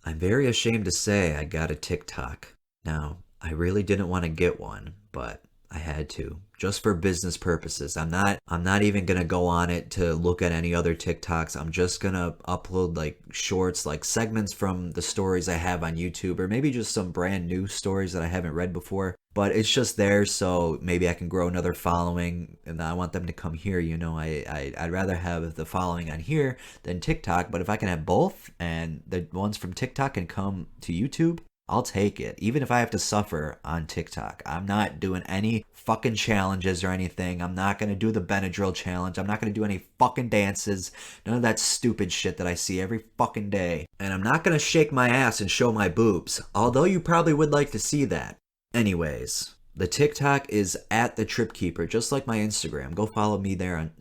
I'm very ashamed to say I got a TikTok. Now, I really didn't want to get one, but I had to, just for business purposes. I'm not even going to go on it to look at any other TikToks. I'm just going to upload like shorts, like segments from the stories I have on YouTube, or maybe just some brand new stories that I haven't read before. But it's just there, so maybe I can grow another following, and I want them to come here. I'd rather have the following on here than TikTok. But if I can have both, and the ones from TikTok can come to YouTube, I'll take it, even if I have to suffer on TikTok. I'm not doing any fucking challenges or anything. I'm not gonna do the Benadryl challenge. I'm not gonna do any fucking dances. None of that stupid shit that I see every fucking day. And I'm not gonna shake my ass and show my boobs, although you probably would like to see that. Anyways, the TikTok is at the Trip Keeper, just like my Instagram. Go follow me there on.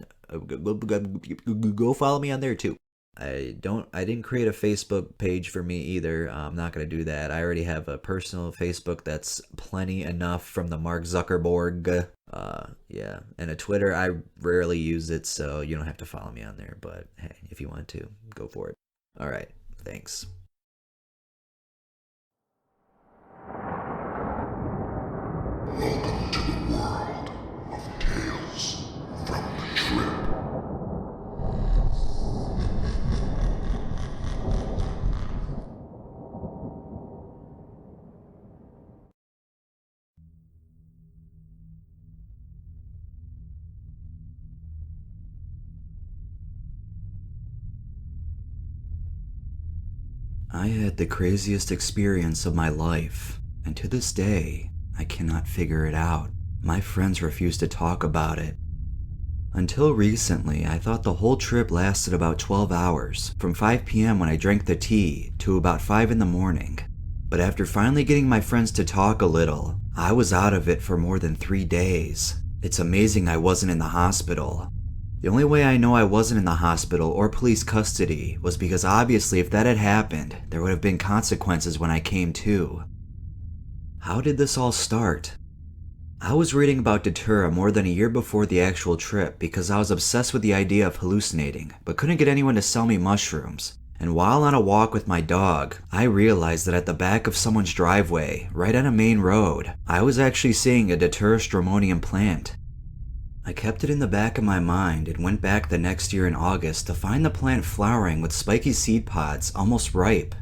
Go follow me on there too. I didn't create a Facebook page for me either. I'm not going to do that. I already have a personal Facebook that's plenty enough from the Mark Zuckerberg. Yeah. And a Twitter, I rarely use it, so you don't have to follow me on there. But hey, if you want to, go for it. All right. Thanks. Welcome to the world of Tales from the Trip. I had the craziest experience of my life, and to this day, I cannot figure it out. My friends refuse to talk about it. Until recently, I thought the whole trip lasted about 12 hours, from 5 p.m. when I drank the tea to about 5 in the morning. But after finally getting my friends to talk a little, I was out of it for more than 3 days. It's amazing I wasn't in the hospital. The only way I know I wasn't in the hospital or police custody was because obviously if that had happened, there would have been consequences when I came to. How did this all start? I was reading about Datura more than a year before the actual trip because I was obsessed with the idea of hallucinating, but couldn't get anyone to sell me mushrooms. And while on a walk with my dog, I realized that at the back of someone's driveway, right on a main road, I was actually seeing a Datura stramonium plant. I kept it in the back of my mind and went back the next year in August to find the plant flowering with spiky seed pods almost ripe.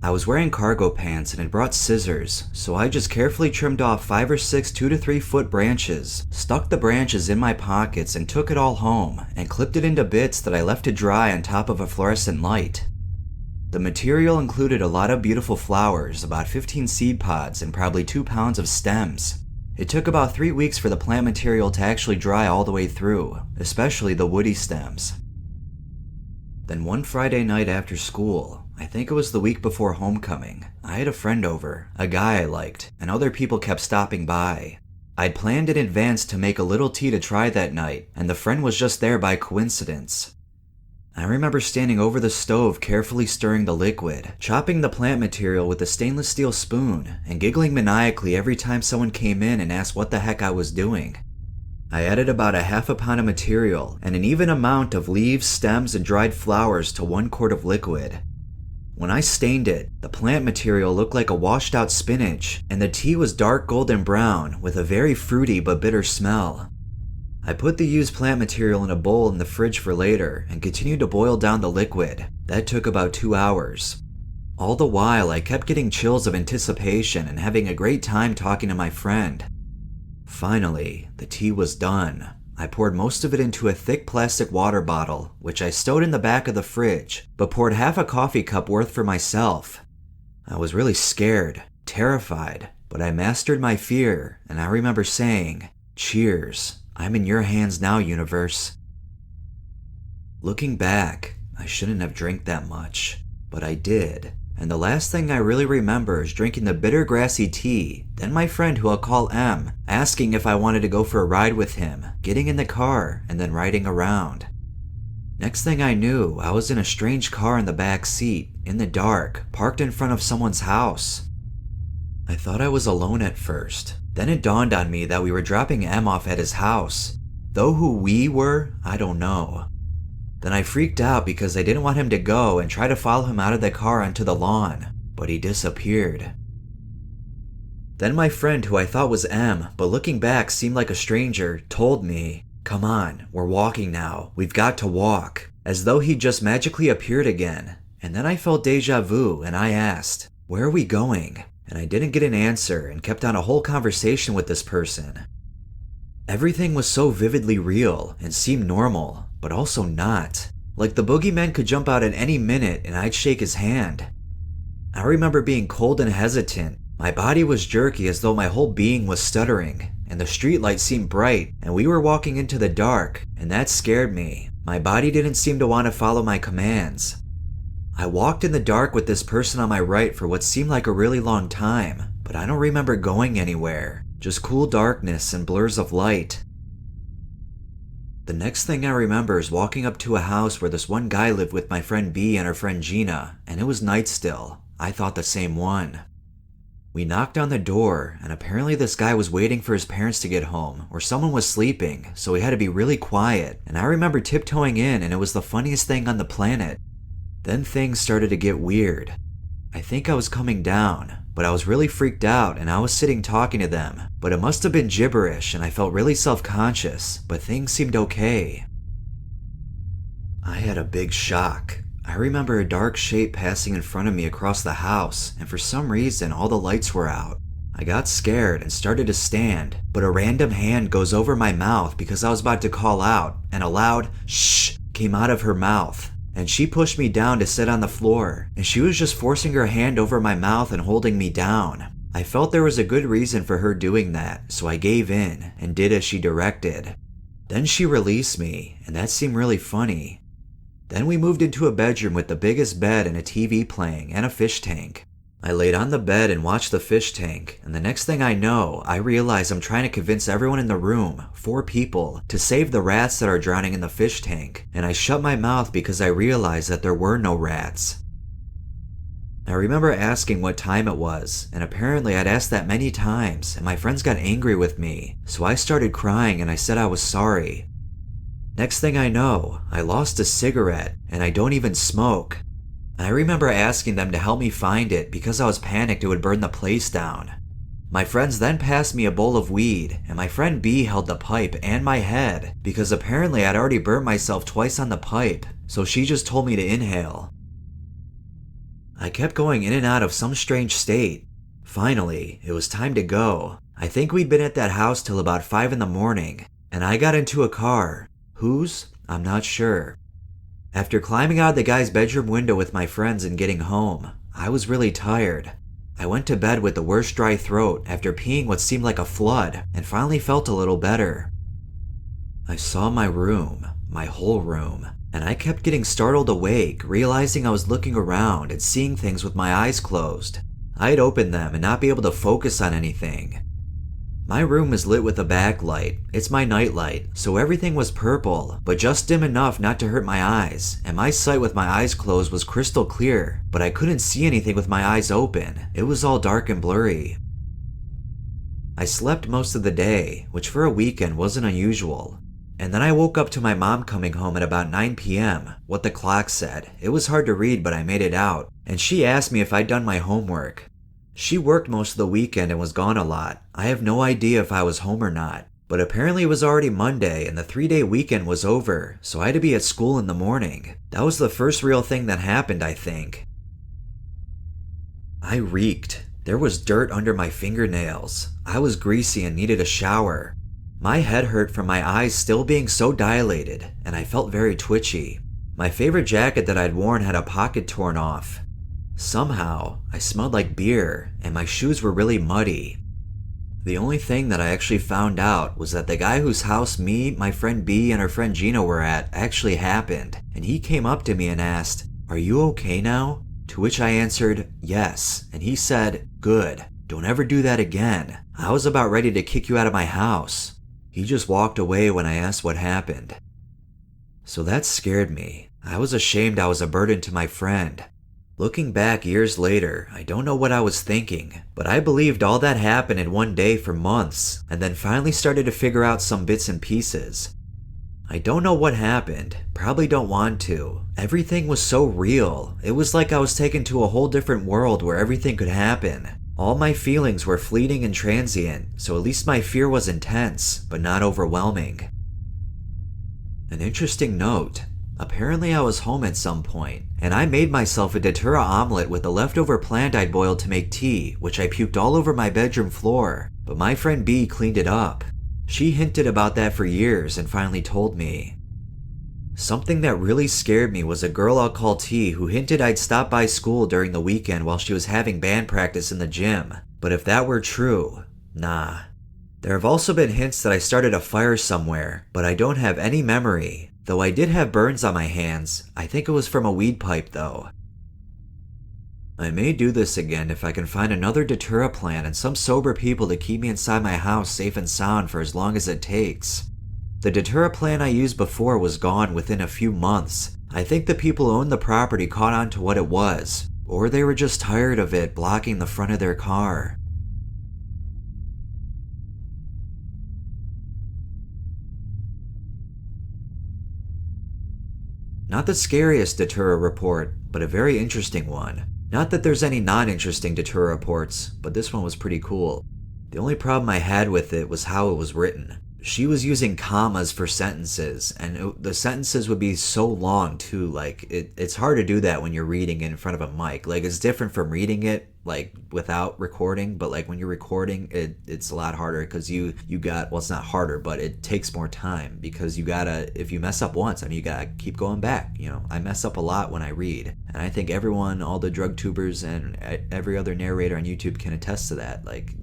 I was wearing cargo pants and had brought scissors, so I just carefully trimmed off 5 or 6 2 to 3 foot branches, stuck the branches in my pockets and took it all home and clipped it into bits that I left to dry on top of a fluorescent light. The material included a lot of beautiful flowers, about 15 seed pods, and probably 2 pounds of stems. It took about 3 weeks for the plant material to actually dry all the way through, especially the woody stems. Then one Friday night after school, I think it was the week before homecoming, I had a friend over, a guy I liked, and other people kept stopping by. I'd planned in advance to make a little tea to try that night, and the friend was just there by coincidence. I remember standing over the stove carefully stirring the liquid, chopping the plant material with a stainless steel spoon, and giggling maniacally every time someone came in and asked what the heck I was doing. I added about a half a pound of material and an even amount of leaves, stems, and dried flowers to 1 quart of liquid. When I stained it, the plant material looked like a washed out spinach, and the tea was dark golden brown with a very fruity but bitter smell. I put the used plant material in a bowl in the fridge for later and continued to boil down the liquid. That took about 2 hours. All the while, I kept getting chills of anticipation and having a great time talking to my friend. Finally, the tea was done. I poured most of it into a thick plastic water bottle, which I stowed in the back of the fridge, but poured half a coffee cup worth for myself. I was really scared, terrified, but I mastered my fear, and I remember saying, "Cheers. I'm in your hands now, universe." Looking back, I shouldn't have drank that much, but I did. And the last thing I really remember is drinking the bitter grassy tea, then my friend who I'll call M, asking if I wanted to go for a ride with him, getting in the car, and then riding around. Next thing I knew, I was in a strange car in the back seat, in the dark, parked in front of someone's house. I thought I was alone at first. Then it dawned on me that we were dropping M off at his house. Though who we were, I don't know. Then I freaked out because I didn't want him to go and try to follow him out of the car onto the lawn. but he disappeared. Then my friend, who I thought was M, but looking back seemed like a stranger, told me, "Come on, we're walking now. We've got to walk," as though he'd just magically appeared again. And then I felt deja vu and I asked, "Where are we going?" And I didn't get an answer and kept on a whole conversation with this person. Everything was so vividly real and seemed normal, but also not. Like the boogeyman could jump out at any minute and I'd shake his hand. I remember being cold and hesitant. My body was jerky as though my whole being was stuttering, and the streetlight seemed bright, and we were walking into the dark, and that scared me. My body didn't seem to want to follow my commands. I walked in the dark with this person on my right for what seemed like a really long time, but I don't remember going anywhere, just cool darkness and blurs of light. The next thing I remember is walking up to a house where this one guy lived with my friend B and her friend Gina, and it was night still. I thought the same one. We knocked on the door, and apparently this guy was waiting for his parents to get home, or someone was sleeping, so he had to be really quiet, and I remember tiptoeing in, and it was the funniest thing on the planet. Then things started to get weird. I think I was coming down, but I was really freaked out, and I was sitting talking to them, but it must have been gibberish, and I felt really self-conscious, but things seemed okay. I had a big shock. I remember a dark shape passing in front of me across the house, and for some reason all the lights were out. I got scared and started to stand, but a random hand goes over my mouth because I was about to call out, and a loud shh came out of her mouth, and she pushed me down to sit on the floor, and she was just forcing her hand over my mouth and holding me down. I felt there was a good reason for her doing that, so I gave in and did as she directed. Then she released me, and that seemed really funny. Then we moved into a bedroom with the biggest bed and a TV playing and a fish tank. I laid on the bed and watched the fish tank, and the next thing I know, I realize I'm trying to convince everyone in the room, 4 people, to save the rats that are drowning in the fish tank, and I shut my mouth because I realized that there were no rats. I remember asking what time it was, and apparently I'd asked that many times, and my friends got angry with me, so I started crying and I said I was sorry. Next thing I know, I lost a cigarette, and I don't even smoke. I remember asking them to help me find it because I was panicked it would burn the place down. My friends then passed me a bowl of weed, and my friend B held the pipe and my head because apparently I'd already burnt myself twice on the pipe, so she just told me to inhale. I kept going in and out of some strange state. Finally, it was time to go. I think we'd been at that house till about 5 in the morning, and I got into a car. Whose? I'm not sure. After climbing out the guy's bedroom window with my friends and getting home, I was really tired. I went to bed with the worst dry throat after peeing what seemed like a flood and finally felt a little better. I saw my room, my whole room, and I kept getting startled awake, realizing I was looking around and seeing things with my eyes closed. I'd open them and not be able to focus on anything. My room is lit with a backlight. It's my nightlight, so everything was purple, but just dim enough not to hurt my eyes, and my sight with my eyes closed was crystal clear, but I couldn't see anything with my eyes open. It was all dark and blurry. I slept most of the day, which for a weekend wasn't unusual. And then I woke up to my mom coming home at about 9 p.m., what the clock said. It was hard to read, but I made it out, and she asked me if I'd done my homework. She worked most of the weekend and was gone a lot. I have no idea if I was home or not, but apparently it was already Monday and the 3-day weekend was over, so I had to be at school in the morning. That was the first real thing that happened, I think. I reeked. There was dirt under my fingernails. I was greasy and needed a shower. My head hurt from my eyes still being so dilated, and I felt very twitchy. My favorite jacket that I'd worn had a pocket torn off. Somehow, I smelled like beer, and my shoes were really muddy. The only thing that I actually found out was that the guy whose house me, my friend B, and her friend Gina were at actually happened, and he came up to me and asked, "Are you okay now?" To which I answered, "Yes," and he said, "Good, don't ever do that again. I was about ready to kick you out of my house." He just walked away when I asked what happened. So that scared me. I was ashamed I was a burden to my friend. Looking back years later, I don't know what I was thinking, but I believed all that happened in one day for months, and then finally started to figure out some bits and pieces. I don't know what happened. Probably don't want to. Everything was so real. It was like I was taken to a whole different world where everything could happen. All my feelings were fleeting and transient, so at least my fear was intense, but not overwhelming. An interesting note. Apparently I was home at some point, and I made myself a Datura omelet with the leftover plant I'd boiled to make tea, which I puked all over my bedroom floor, but my friend B cleaned it up. She hinted about that for years and finally told me. Something that really scared me was a girl I'll call T who hinted I'd stop by school during the weekend while she was having band practice in the gym. But if that were true, nah. There have also been hints that I started a fire somewhere, but I don't have any memory. Though I did have burns on my hands. I think it was from a weed pipe though. I may do this again if I can find another Datura plant and some sober people to keep me inside my house safe and sound for as long as it takes. The Datura plant I used before was gone within a few months. I think the people who owned the property caught on to what it was, or they were just tired of it blocking the front of their car. Not the scariest Datura report, but a very interesting one. Not that there's any non-interesting Datura reports, but this one was pretty cool. The only problem I had with it was how it was written. She was using commas for sentences, and the sentences would be so long too. Like it's hard to do that when you're reading it in front of a mic. Like it's different from reading it like without recording, but like when you're recording, it's a lot harder because you got, well, it's not harder, but it takes more time because you gotta, if you mess up once, I mean, you gotta keep going back. You know, I mess up a lot when I read, and I think everyone, all the drug tubers and every other narrator on YouTube can attest to that. Like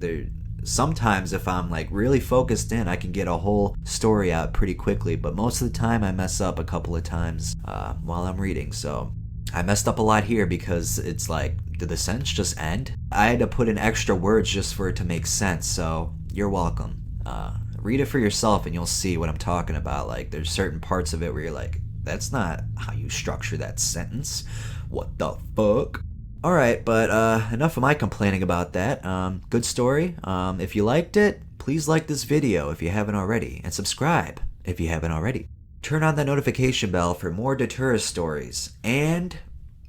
sometimes if I'm like really focused in, I can get a whole story out pretty quickly, but most of the time I mess up a couple of times while I'm reading. So I messed up a lot here because it's like, did the sentence just end? I had to put in extra words just for it to make sense, so you're welcome. Read it for yourself and you'll see what I'm talking about. Like there's certain parts of it where you're like, that's not how you structure that sentence. What the fuck? Alright, but enough of my complaining about that. Good story. If you liked it, please like this video if you haven't already, and subscribe if you haven't already. Turn on the notification bell for more Datura stories, and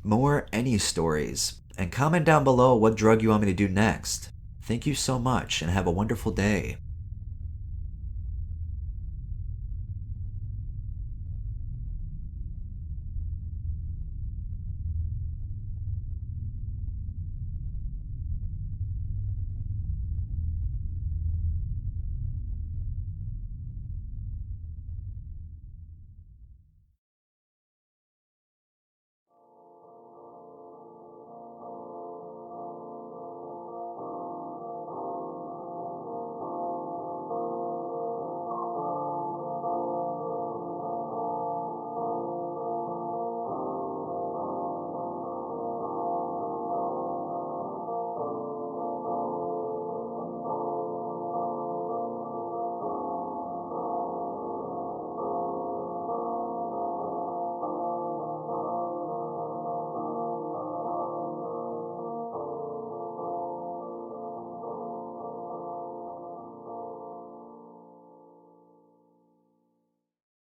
more any stories. And comment down below what drug you want me to do next. Thank you so much, and have a wonderful day.